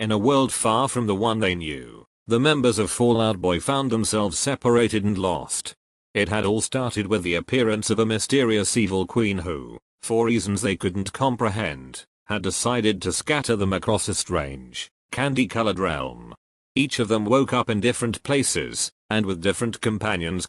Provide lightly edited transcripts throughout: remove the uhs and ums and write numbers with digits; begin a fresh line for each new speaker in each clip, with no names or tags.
In a world far from the one they knew, the members of Fall Out Boy found themselves separated and lost. It had all started with the appearance of a mysterious evil queen who, for reasons they couldn't comprehend, had decided to scatter them across a strange, candy-colored realm. Each of them woke up in different places, and with different companions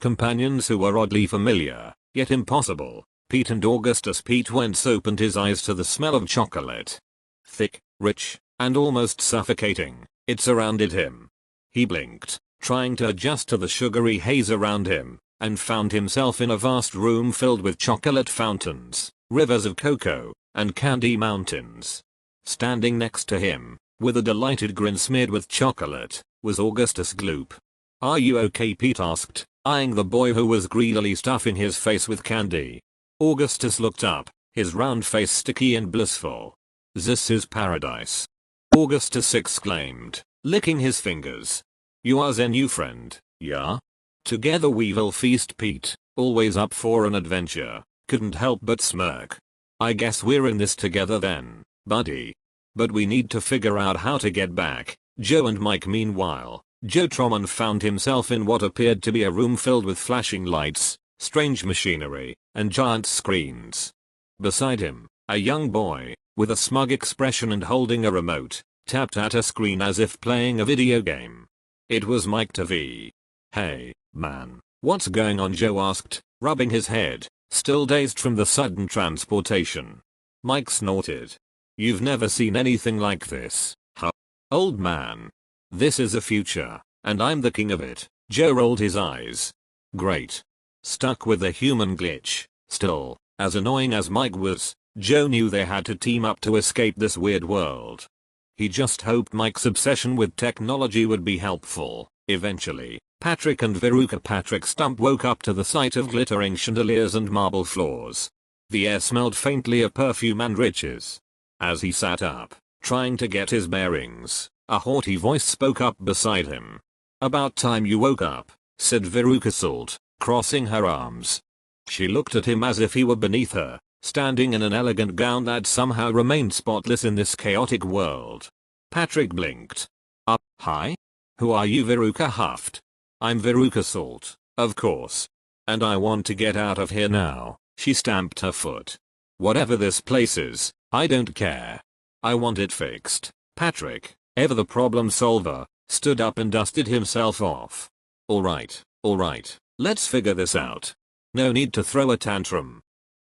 who were oddly familiar, yet impossible. Pete and Augustus. Pete once opened his eyes to the smell of chocolate. Thick, rich, and almost suffocating, it surrounded him. He blinked, trying to adjust to the sugary haze around him, and found himself in a vast room filled with chocolate fountains, rivers of cocoa, and candy mountains. Standing next to him, with a delighted grin smeared with chocolate, was Augustus Gloop. "Are you okay?" Pete asked, eyeing the boy who was greedily stuffing his face with candy. Augustus looked up, his round face sticky and blissful. "This is paradise," Augustus exclaimed, licking his fingers. "You are their new friend, yeah? Together we will feast." Pete, always up for an adventure, couldn't help but smirk. "I guess we're in this together then, buddy. But we need to figure out how to get back." Joe and Mike. Meanwhile, Joe Troman found himself in what appeared to be a room filled with flashing lights, strange machinery, and giant screens. Beside him, a young boy, with a smug expression and holding a remote, tapped at a screen as if playing a video game. It was Mike Teavee. "Hey, man, what's going on?" Joe asked, rubbing his head, still dazed from the sudden transportation. Mike snorted. "You've never seen anything like this, huh? Old man. This is the future, and I'm the king of it." Joe rolled his eyes. "Great." Stuck with the human glitch, still, as annoying as Mike was, Joe knew they had to team up to escape this weird world. He just hoped Mike's obsession with technology would be helpful. Eventually, Patrick and Veruca. Patrick Stump woke up to the sight of glittering chandeliers and marble floors. The air smelled faintly of perfume and riches. As he sat up, trying to get his bearings, a haughty voice spoke up beside him. "About time you woke up," said Veruca Salt, crossing her arms. She looked at him as if he were beneath her, standing in an elegant gown that somehow remained spotless in this chaotic world. Patrick blinked. Hi? Who are you?" Veruca huffed. "I'm Veruca Salt, of course. And I want to get out of here now." She stamped her foot. "Whatever this place is, I don't care. I want it fixed." Patrick, ever the problem solver, stood up and dusted himself off. Alright, let's figure this out. No need to throw a tantrum."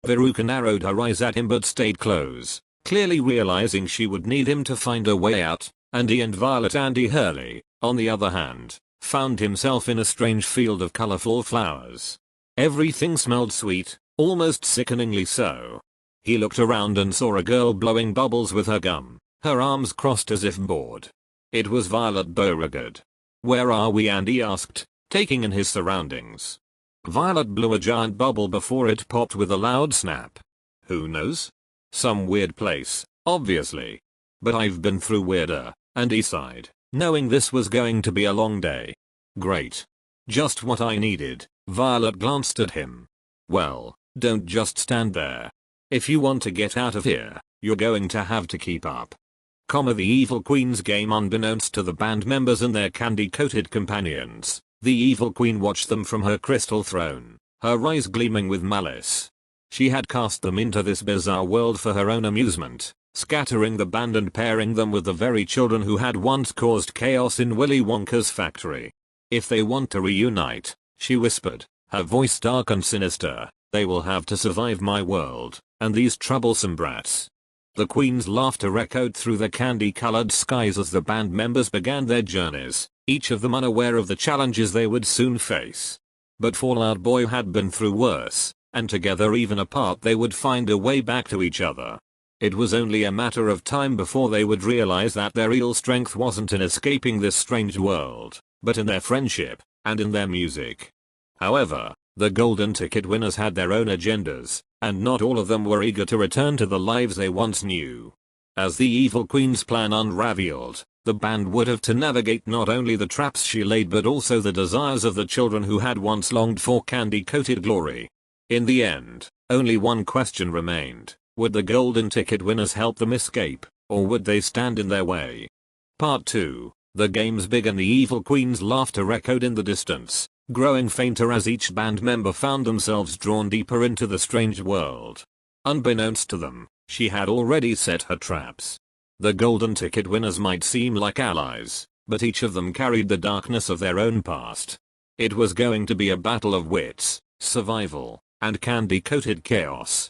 Veruca narrowed her eyes at him but stayed close, clearly realizing she would need him to find a way out. Andy and Violet. Andy Hurley, on the other hand, found himself in a strange field of colorful flowers. Everything smelled sweet, almost sickeningly so. He looked around and saw a girl blowing bubbles with her gum, her arms crossed as if bored. It was Violet Beauregarde. "Where are we?" Andy asked, taking in his surroundings. Violet blew a giant bubble before it popped with a loud snap. "Who knows? Some weird place, obviously. But I've been through weirder," Andy sighed, knowing this was going to be a long day. "Great. Just what I needed." Violet glanced at him. "Well, don't just stand there. If you want to get out of here, you're going to have to keep up." The Evil Queen's game. Unbeknownst to the band members and their candy-coated companions, the Evil Queen watched them from her crystal throne, her eyes gleaming with malice. She had cast them into this bizarre world for her own amusement, scattering the band and pairing them with the very children who had once caused chaos in Willy Wonka's factory. "If they want to reunite," she whispered, her voice dark and sinister, "they will have to survive my world, and these troublesome brats." The Queen's laughter echoed through the candy-colored skies as the band members began their journeys, each of them unaware of the challenges they would soon face. But Fall Out Boy had been through worse, and together even apart they would find a way back to each other. It was only a matter of time before they would realize that their real strength wasn't in escaping this strange world, but in their friendship, and in their music. However, the golden ticket winners had their own agendas, and not all of them were eager to return to the lives they once knew. As the Evil Queen's plan unraveled, the band would have to navigate not only the traps she laid but also the desires of the children who had once longed for candy-coated glory. In the end, only one question remained: would the golden ticket winners help them escape, or would they stand in their way? Part 2. The game's big and the evil queen's laughter echoed in the distance, growing fainter as each band member found themselves drawn deeper into the strange world. Unbeknownst to them, she had already set her traps. The golden ticket winners might seem like allies, but each of them carried the darkness of their own past. It was going to be a battle of wits, survival, and candy-coated chaos.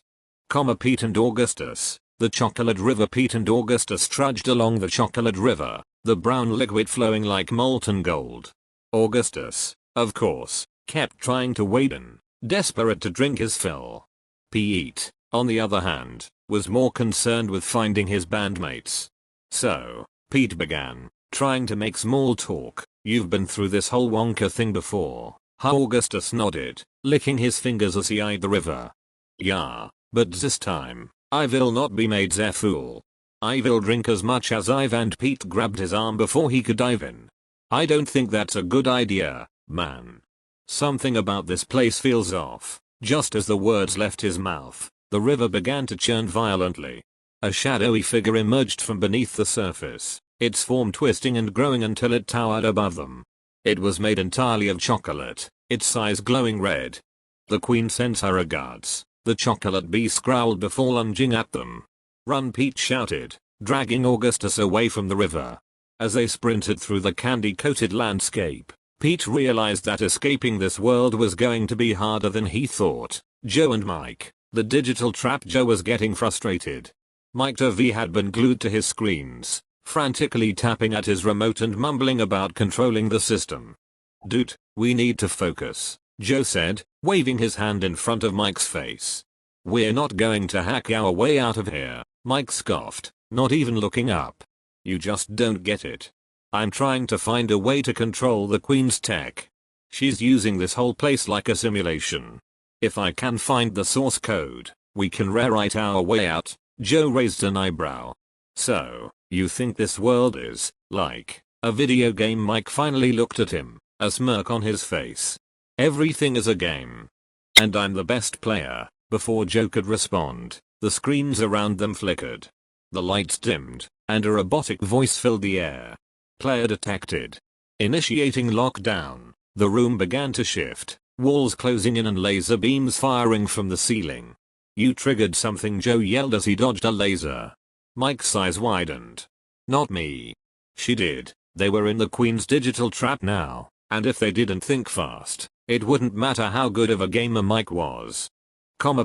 Pete and Augustus, the chocolate river. Pete and Augustus trudged along the chocolate river, the brown liquid flowing like molten gold. Augustus, of course, kept trying to wade in, desperate to drink his fill. Pete, on the other hand, was more concerned with finding his bandmates. So, Pete began, trying to make small talk. "You've been through this whole Wonka thing before, huh?" Augustus nodded, licking his fingers as he eyed the river. "Yeah, but this time, I will not be made their fool. I will drink as much as I've." And Pete grabbed his arm before he could dive in. "I don't think that's a good idea, man. Something about this place feels off." Just as the words left his mouth, the river began to churn violently. A shadowy figure emerged from beneath the surface, its form twisting and growing until it towered above them. It was made entirely of chocolate, its eyes glowing red. "The queen sends her regards," the chocolate beast growled before lunging at them. "Run!" Pete shouted, dragging Augustus away from the river. As they sprinted through the candy-coated landscape, Pete realized that escaping this world was going to be harder than he thought. Joe and Mike, the digital trap. Joe was getting frustrated. Mike Teavee had been glued to his screens, frantically tapping at his remote and mumbling about controlling the system. "Dude, we need to focus," Joe said, waving his hand in front of Mike's face. "We're not going to hack our way out of here," Mike scoffed, not even looking up. "You just don't get it. I'm trying to find a way to control the queen's tech. She's using this whole place like a simulation. If I can find the source code, we can rewrite our way out." Joe raised an eyebrow. "So, you think this world is, like, a video game?" Mike finally looked at him, a smirk on his face. "Everything is a game. And I'm the best player." Before Joe could respond, the screens around them flickered. The lights dimmed, and a robotic voice filled the air. "Player detected. Initiating lockdown." The room began to shift, walls closing in and laser beams firing from the ceiling. "You triggered something," Joe yelled as he dodged a laser. Mike's eyes widened. "Not me." "She did. They were in the queen's digital trap now, and if they didn't think fast, it wouldn't matter how good of a gamer Mike was."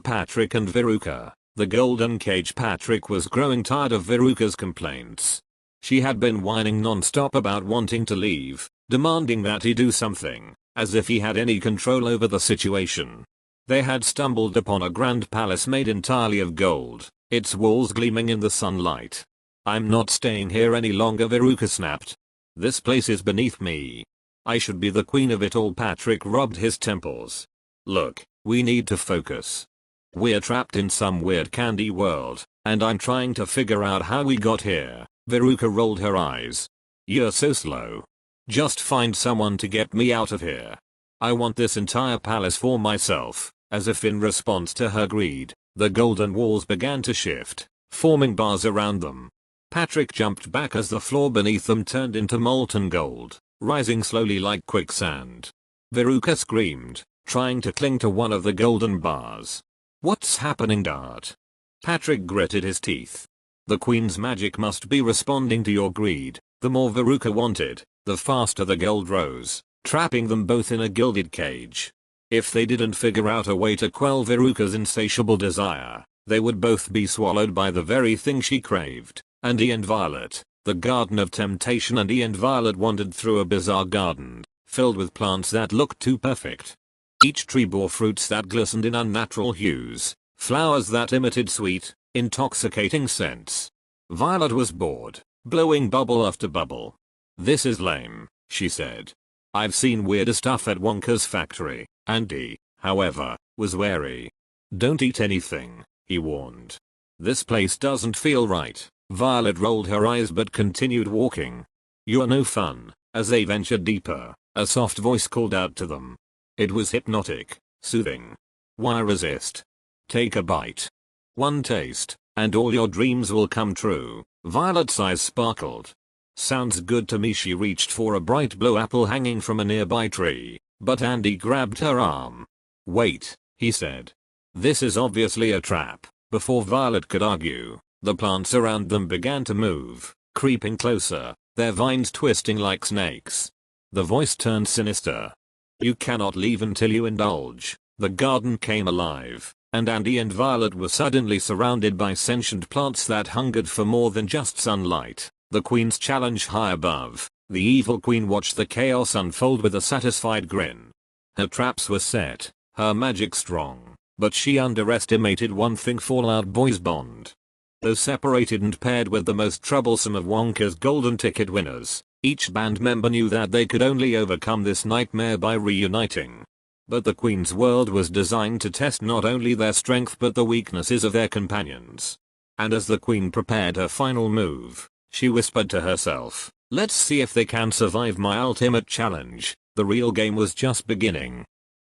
Patrick and Veruca, the golden cage. Patrick was growing tired of Veruca's complaints. She had been whining non-stop about wanting to leave, demanding that he do something, as if he had any control over the situation. They had stumbled upon a grand palace made entirely of gold, its walls gleaming in the sunlight. "I'm not staying here any longer," Veruca snapped. "This place is beneath me. I should be the queen of it all." Patrick rubbed his temples. "Look, we need to focus. We're trapped in some weird candy world, and I'm trying to figure out how we got here." Veruca rolled her eyes. "You're so slow. Just find someone to get me out of here. I want this entire palace for myself." As if in response to her greed, the golden walls began to shift, forming bars around them. Patrick jumped back as the floor beneath them turned into molten gold, rising slowly like quicksand. Veruca screamed, trying to cling to one of the golden bars. "What's happening, Dart?" Patrick gritted his teeth. "The queen's magic must be responding to your greed." The more Veruca wanted, the faster the gold rose, trapping them both in a gilded cage. If they didn't figure out a way to quell Veruca's insatiable desire, they would both be swallowed by the very thing she craved. And he and Violet, the Garden of Temptation. And he and Violet wandered through a bizarre garden, filled with plants that looked too perfect. Each tree bore fruits that glistened in unnatural hues, flowers that emitted sweet, intoxicating scents. Violet was bored, blowing bubble after bubble. "This is lame," she said. "I've seen weirder stuff at Wonka's factory." Andy, however, was wary. "Don't eat anything," he warned. "This place doesn't feel right." Violet rolled her eyes but continued walking. "You're no fun." As they ventured deeper, a soft voice called out to them. It was hypnotic, soothing. "Why resist? Take a bite. One taste, and all your dreams will come true." Violet's eyes sparkled. Sounds good to me. She reached for a bright blue apple hanging from a nearby tree, but Andy grabbed her arm. Wait, he said. This is obviously a trap. Before Violet could argue, the plants around them began to move, creeping closer, their vines twisting like snakes. The voice turned sinister. You cannot leave until you indulge. The garden came alive, and Andy and Violet were suddenly surrounded by sentient plants that hungered for more than just sunlight. The queen's challenge high above, the evil queen watched the chaos unfold with a satisfied grin. Her traps were set, her magic strong, but she underestimated one thing: Fallout Boy's bond. Though separated and paired with the most troublesome of Wonka's golden ticket winners, each band member knew that they could only overcome this nightmare by reuniting. But the queen's world was designed to test not only their strength but the weaknesses of their companions. And as the queen prepared her final move, she whispered to herself, "Let's see if they can survive my ultimate challenge." The real game was just beginning.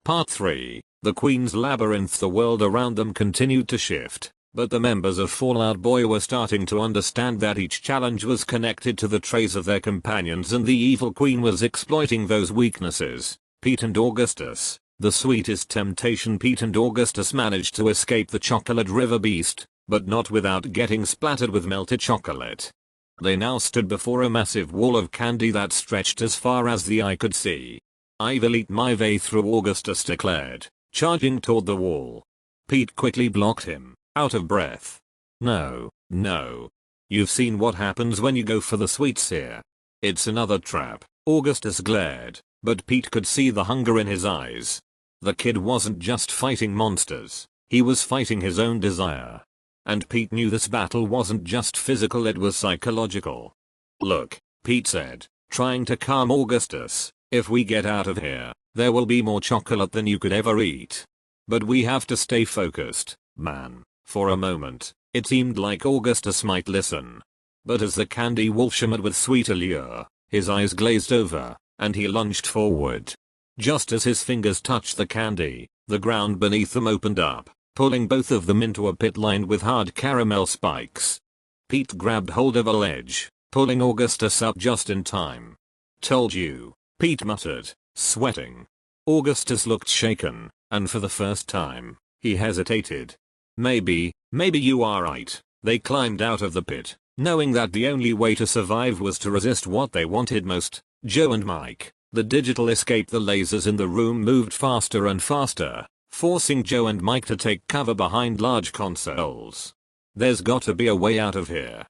Part 3. The Queen's Labyrinth. The world around them continued to shift, but the members of Fallout Boy were starting to understand that each challenge was connected to the traits of their companions, and the evil queen was exploiting those weaknesses. Pete and Augustus. The sweetest temptation. Pete and Augustus managed to escape the chocolate river beast, but not without getting splattered with melted chocolate. They now stood before a massive wall of candy that stretched as far as the eye could see. "I will eat my way through," Augustus declared, charging toward the wall. Pete quickly blocked him, out of breath. "No, no. You've seen what happens when you go for the sweets here. It's another trap." Augustus glared, but Pete could see the hunger in his eyes. The kid wasn't just fighting monsters, he was fighting his own desire. And Pete knew this battle wasn't just physical, it was psychological. "Look," Pete said, trying to calm Augustus, "if we get out of here, there will be more chocolate than you could ever eat. But we have to stay focused, man." For a moment, it seemed like Augustus might listen. But as the candy wall shimmered with sweet allure, his eyes glazed over, and he lunged forward. Just as his fingers touched the candy, the ground beneath them opened up, pulling both of them into a pit lined with hard caramel spikes. Pete grabbed hold of a ledge, pulling Augustus up just in time. "Told you," Pete muttered, sweating. Augustus looked shaken, and for the first time, he hesitated. Maybe you are right." They climbed out of the pit, knowing that the only way to survive was to resist what they wanted most. Joe and Mike, the digital escape. The lasers in the room moved faster and faster, forcing Joe and Mike to take cover behind large consoles. "There's got to be a way out of here,"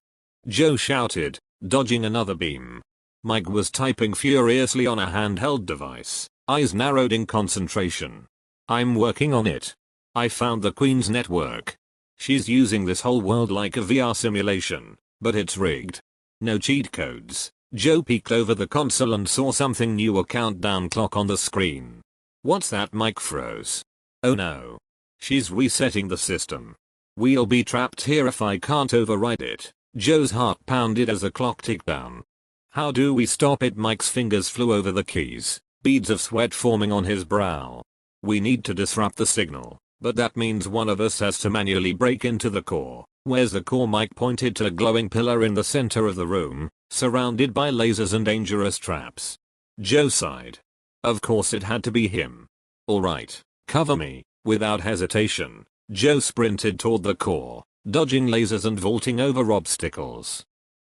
Joe shouted, dodging another beam. Mike was typing furiously on a handheld device, eyes narrowed in concentration. "I'm working on it. I found the Queen's network. She's using this whole world like a VR simulation, but it's rigged. No cheat codes." Joe peeked over the console and saw something new: a countdown clock on the screen. "What's that?" Mike froze. "Oh no. She's resetting the system. We'll be trapped here if I can't override it." Joe's heart pounded as the clock ticked down. "How do we stop it?" Mike's fingers flew over the keys, beads of sweat forming on his brow. "We need to disrupt the signal, but that means one of us has to manually break into the core." "Where's the core?" Mike pointed to a glowing pillar in the center of the room, surrounded by lasers and dangerous traps. Joe sighed. Of course it had to be him. "All right, cover me." Without hesitation, Joe sprinted toward the core, dodging lasers and vaulting over obstacles.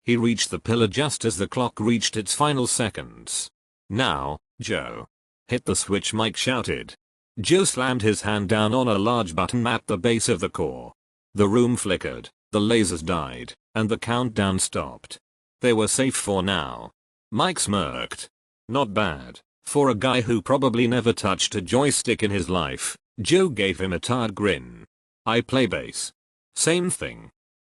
He reached the pillar just as the clock reached its final seconds. "Now, Joe." "Hit the switch," Mike shouted. Joe slammed his hand down on a large button at the base of the core. The room flickered, the lasers died, and the countdown stopped. They were safe for now. Mike smirked. Not bad, for a guy who probably never touched a joystick in his life. Joe gave him a tired grin. "I play bass." "Same thing."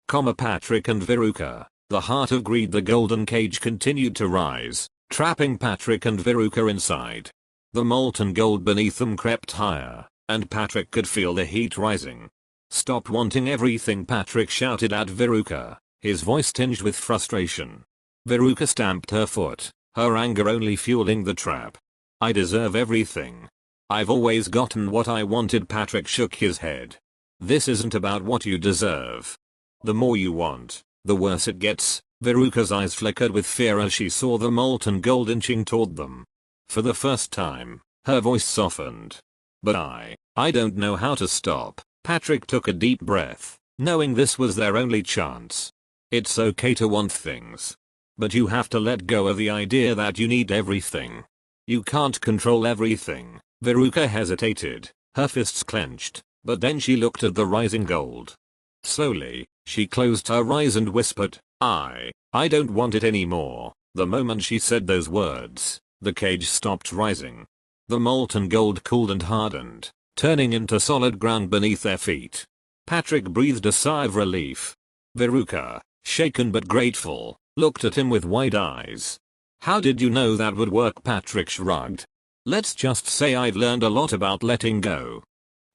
Patrick and Veruca. The heart of greed. The golden cage continued to rise, trapping Patrick and Veruca inside. The molten gold beneath them crept higher, and Patrick could feel the heat rising. "Stop wanting everything," Patrick shouted at Veruca, his voice tinged with frustration. Veruca stamped her foot, her anger only fueling the trap. "I deserve everything. I've always gotten what I wanted." Patrick shook his head. "This isn't about what you deserve. The more you want, The worse it gets. Veruca's eyes flickered with fear as she saw the molten gold inching toward them. For the first time, her voice softened. But I don't know how to stop. Patrick took a deep breath, knowing this was their only chance. It's okay to want things. But you have to let go of the idea that you need everything. You can't control everything. Veruca hesitated, her fists clenched, but then she looked at the rising gold. Slowly, she closed her eyes and whispered, I don't want it anymore. The moment she said those words, the cage stopped rising. The molten gold cooled and hardened, turning into solid ground beneath their feet. Patrick breathed a sigh of relief. Veruca, shaken but grateful, looked at him with wide eyes. How did you know that would work? Patrick shrugged. Let's just say I've learned a lot about letting go.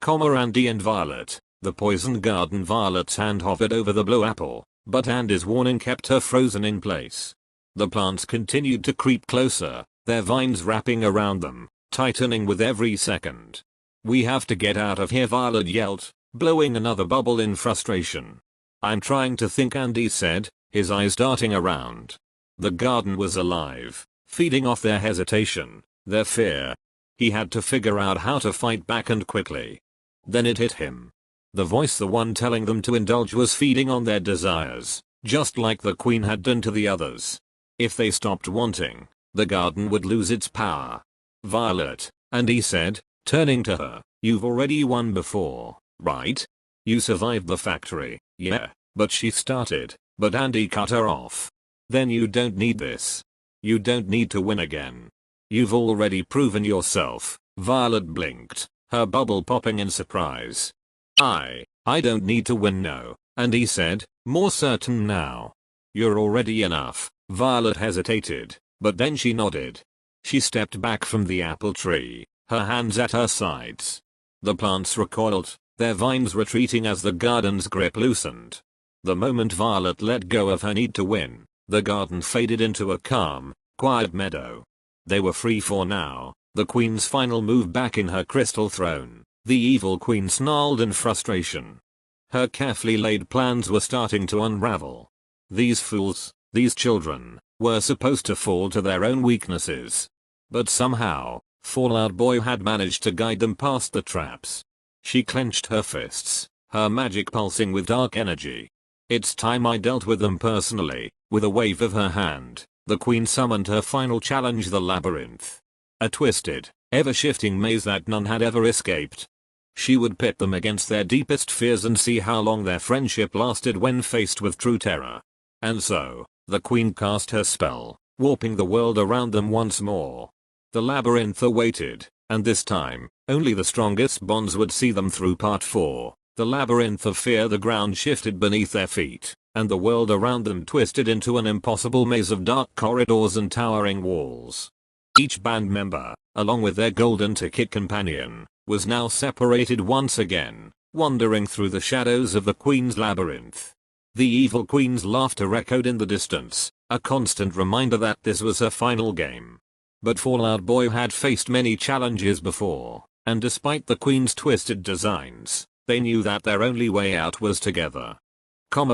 Andy and Violet. The poison garden. Violet's hand hovered over the blue apple, but Andy's warning kept her frozen in place. The plants continued to creep closer, their vines wrapping around them, tightening with every second. We have to get out of here, Violet yelled, blowing another bubble in frustration. I'm trying to think, Andy said, his eyes darting around. The garden was alive, feeding off their hesitation, their fear. He had to figure out how to fight back, and quickly. Then it hit him. The voice, the one telling them to indulge, was feeding on their desires, just like the queen had done to the others. If they stopped wanting, the garden would lose its power. Violet, Andy said, turning to her, you've already won before, right? You survived the factory, yeah, but she started, but Andy cut her off. Then you don't need this. You don't need to win again. You've already proven yourself. Violet blinked, her bubble popping in surprise. I don't need to win, no, Andy said, more certain now. You're already enough. Violet hesitated, but then she nodded. She stepped back from the apple tree, her hands at her sides. The plants recoiled, their vines retreating as the garden's grip loosened. The moment Violet let go of her need to win, the garden faded into a calm, quiet meadow. They were free for now. The queen's final move back in her crystal throne. The evil queen snarled in frustration. Her carefully laid plans were starting to unravel. These fools, these children, were supposed to fall to their own weaknesses. But somehow, Fallout Boy had managed to guide them past the traps. She clenched her fists, her magic pulsing with dark energy. It's time I dealt with them personally. With a wave of her hand, the queen summoned her final challenge, the labyrinth. A twisted, ever-shifting maze that none had ever escaped. She would pit them against their deepest fears and see how long their friendship lasted when faced with true terror. And so, the queen cast her spell, warping the world around them once more. The labyrinth awaited, and this time, only the strongest bonds would see them through. Part 4, the labyrinth of fear. The ground shifted beneath their feet, and the world around them twisted into an impossible maze of dark corridors and towering walls. Each band member, along with their golden ticket companion, was now separated once again, wandering through the shadows of the queen's labyrinth. The evil queen's laughter echoed in the distance, a constant reminder that this was her final game. But Fallout Boy had faced many challenges before, and despite the queen's twisted designs, they knew that their only way out was together.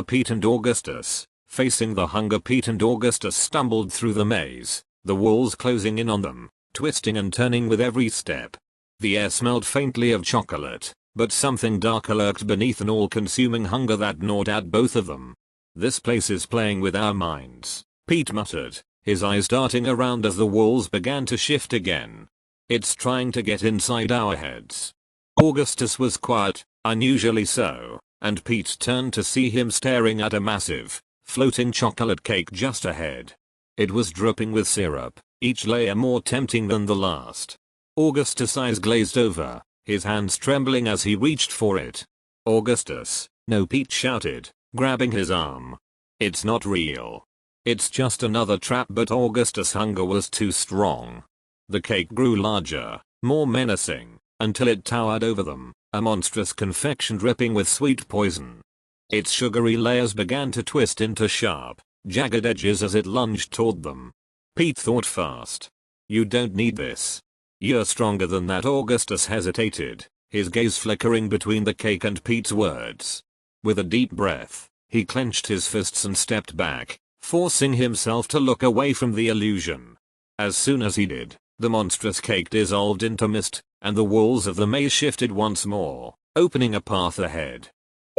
Pete and Augustus. Facing the hunger, Pete and Augustus stumbled through the maze, the walls closing in on them, twisting and turning with every step. The air smelled faintly of chocolate, but something darker lurked beneath an all-consuming hunger that gnawed at both of them. This place is playing with our minds, Pete muttered, his eyes darting around as the walls began to shift again. It's trying to get inside our heads. Augustus was quiet, unusually so, and Pete turned to see him staring at a massive, floating chocolate cake just ahead. It was dripping with syrup, each layer more tempting than the last. Augustus' eyes glazed over, his hands trembling as he reached for it. Augustus, no, Pete shouted, grabbing his arm. It's not real. It's just another trap. But Augustus' hunger was too strong. The cake grew larger, more menacing, until it towered over them, a monstrous confection dripping with sweet poison. Its sugary layers began to twist into sharp, jagged edges as it lunged toward them. Pete thought fast. You don't need this. You're stronger than that. Augustus hesitated, his gaze flickering between the cake and Pete's words. With a deep breath, He clenched his fists and stepped back, forcing himself to look away from the illusion. As soon as he did, the monstrous cake dissolved into mist, and the walls of the maze shifted once more, opening a path ahead.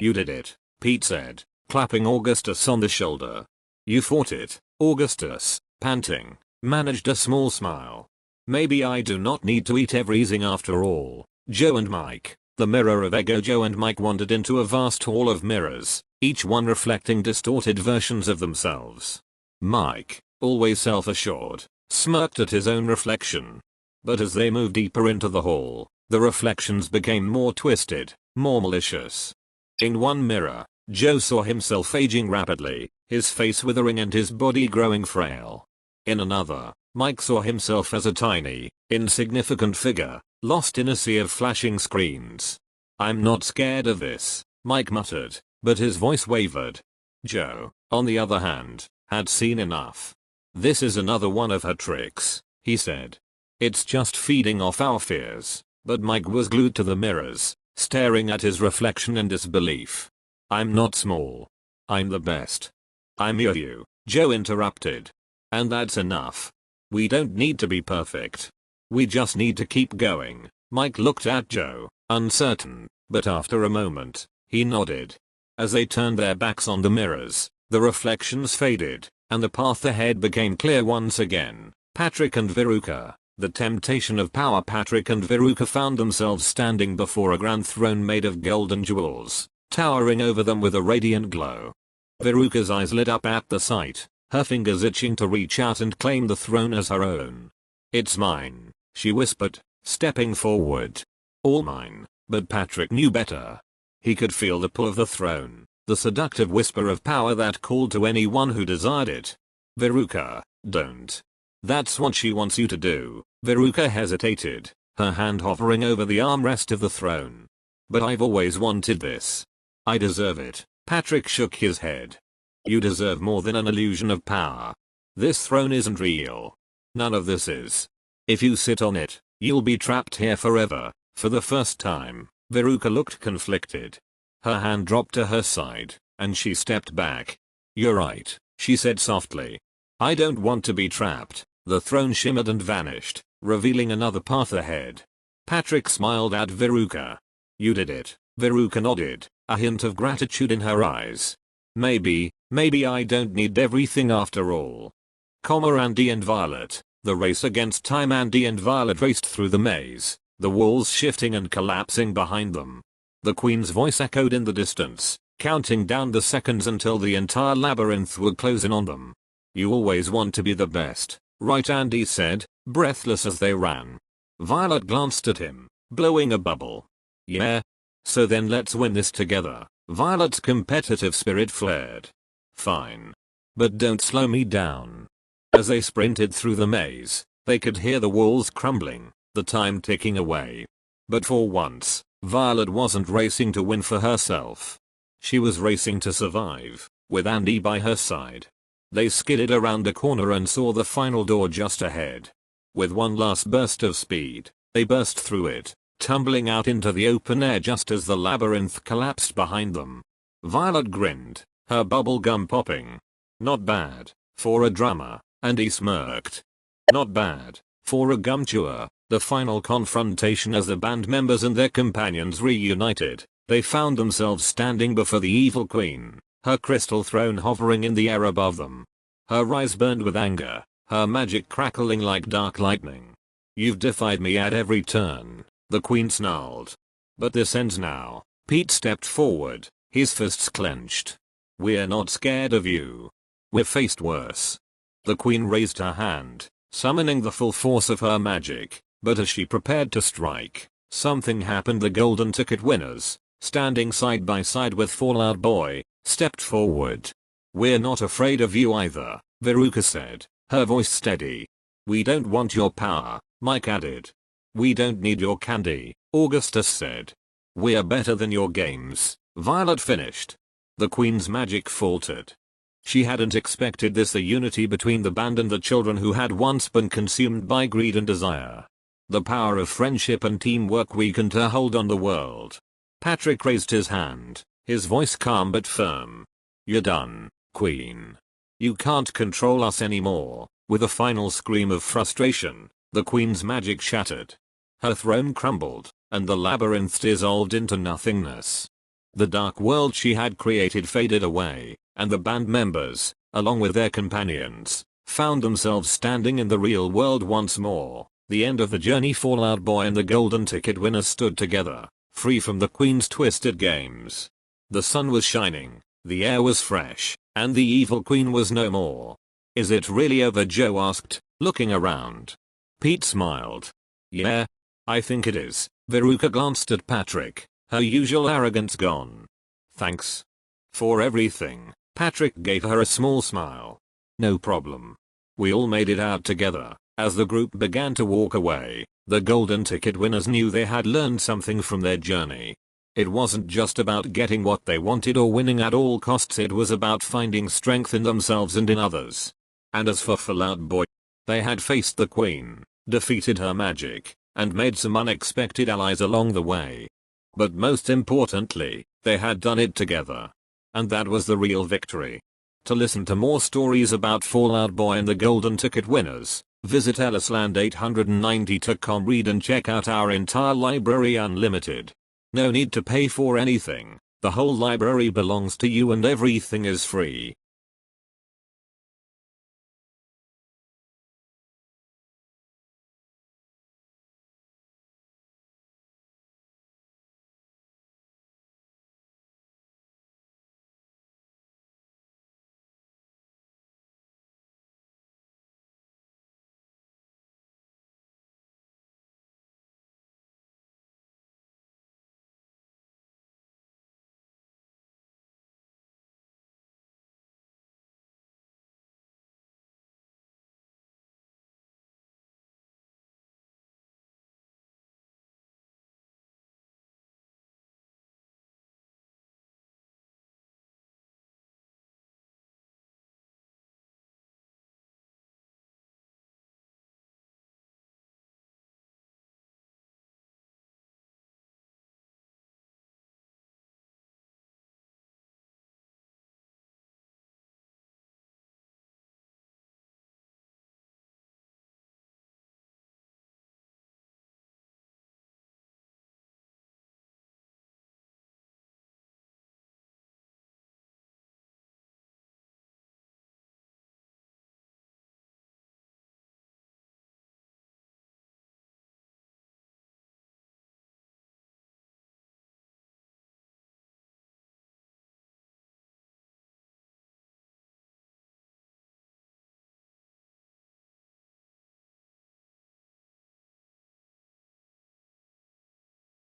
"You did it," Pete said, clapping Augustus on the shoulder. "You fought it." Augustus, panting, managed a small smile. "Maybe I do not need to eat everything after all." Joe and Mike, the mirror of ego. Joe and Mike wandered into a vast hall of mirrors, each one reflecting distorted versions of themselves. Mike, always self-assured, smirked at his own reflection. But as they moved deeper into the hall, the reflections became more twisted, more malicious. In one mirror, Joe saw himself aging rapidly, his face withering and his body growing frail. In another, Mike saw himself as a tiny, insignificant figure, lost in a sea of flashing screens. "I'm not scared of this," Mike muttered, but his voice wavered. Joe, on the other hand, had seen enough. "This is another one of her tricks," he said. "It's just feeding off our fears." But Mike was glued to the mirrors, staring at his reflection in disbelief. "I'm not small. I'm the best." "I'm you," Joe interrupted. "And that's enough. We don't need to be perfect. We just need to keep going." Mike looked at Joe, uncertain, but after a moment, he nodded. As they turned their backs on the mirrors, the reflections faded, and the path ahead became clear once again. Patrick and Veruca, the temptation of power. Patrick and Veruca found themselves standing before a grand throne made of golden jewels, towering over them with a radiant glow. Veruca's eyes lit up at the sight, her fingers itching to reach out and claim the throne as her own. "It's mine," she whispered, stepping forward. "All mine." But Patrick knew better. He could feel the pull of the throne, the seductive whisper of power that called to anyone who desired it. "Veruca, don't. That's what she wants you to do." Veruca hesitated, her hand hovering over the armrest of the throne. "But I've always wanted this. I deserve it." Patrick shook his head. "You deserve more than an illusion of power. This throne isn't real. None of this is. If you sit on it, you'll be trapped here forever." For the first time, Veruca looked conflicted. Her hand dropped to her side, and she stepped back. "You're right," she said softly. "I don't want to be trapped." The throne shimmered and vanished, revealing another path ahead. Patrick smiled at Veruca. "You did it." Veruca nodded, a hint of gratitude in her eyes. Maybe I don't need everything after all." Andy and Violet, the race against time. Andy and Violet raced through the maze, the walls shifting and collapsing behind them. The Queen's voice echoed in the distance, counting down the seconds until the entire labyrinth would close in on them. "You always want to be the best, right?" Andy said, breathless as they ran. Violet glanced at him, blowing a bubble. "Yeah? So then let's win this together." Violet's competitive spirit flared. "Fine. But don't slow me down." As they sprinted through the maze, they could hear the walls crumbling, the time ticking away. But for once, Violet wasn't racing to win for herself. She was racing to survive, with Andy by her side. They skidded around the corner and saw the final door just ahead. With one last burst of speed, they burst through it, tumbling out into the open air just as the labyrinth collapsed behind them. Violet grinned, her bubble gum popping. "Not bad, for a drummer," Andy smirked. "Not bad, for a gum chewer." The final confrontation. As the band members and their companions reunited, they found themselves standing before the evil queen, her crystal throne hovering in the air above them. Her eyes burned with anger, her magic crackling like dark lightning. "You've defied me at every turn," the queen snarled. "But this ends now." Pete stepped forward, his fists clenched. "We're not scared of you. We've faced worse." The queen raised her hand, summoning the full force of her magic, but as she prepared to strike, something happened. The golden ticket winners, standing side by side with Fallout Boy, stepped forward. "We're not afraid of you either," Veruca said, her voice steady. "We don't want your power," Mike added. "We don't need your candy," Augustus said. "We're better than your games," Violet finished. The queen's magic faltered. She hadn't expected this, a unity between the band and the children who had once been consumed by greed and desire. The power of friendship and teamwork weakened her hold on the world. Patrick raised his hand, his voice calm but firm. You're done, Queen. You can't control us anymore. With a final scream of frustration, the Queen's magic shattered. Her throne crumbled, and the labyrinth dissolved into nothingness. The dark world she had created faded away, and the band members, along with their companions, found themselves standing in the real world once more. The end of the journey. Fallout Boy and the golden ticket winners stood together, free from the Queen's twisted games. The sun was shining, the air was fresh, and the evil Queen was no more. Is it really over? Joe asked, looking around. Pete smiled. Yeah, I think it is. Veruca glanced at Patrick, her usual arrogance gone. Thanks for everything. Patrick gave her a small smile. No problem. We all made it out together. As the group began to walk away, the golden ticket winners knew they had learned something from their journey. It wasn't just about getting what they wanted or winning at all costs, it was about finding strength in themselves and in others. And as for Fallout Boy, they had faced the Queen, defeated her magic, and made some unexpected allies along the way. But most importantly, they had done it together. And that was the real victory. To listen to more stories about Fallout Boy and the golden ticket winners, visit ellisland890.com. Read and check out our entire library unlimited. No need to pay for anything. The whole library belongs to you and everything is free.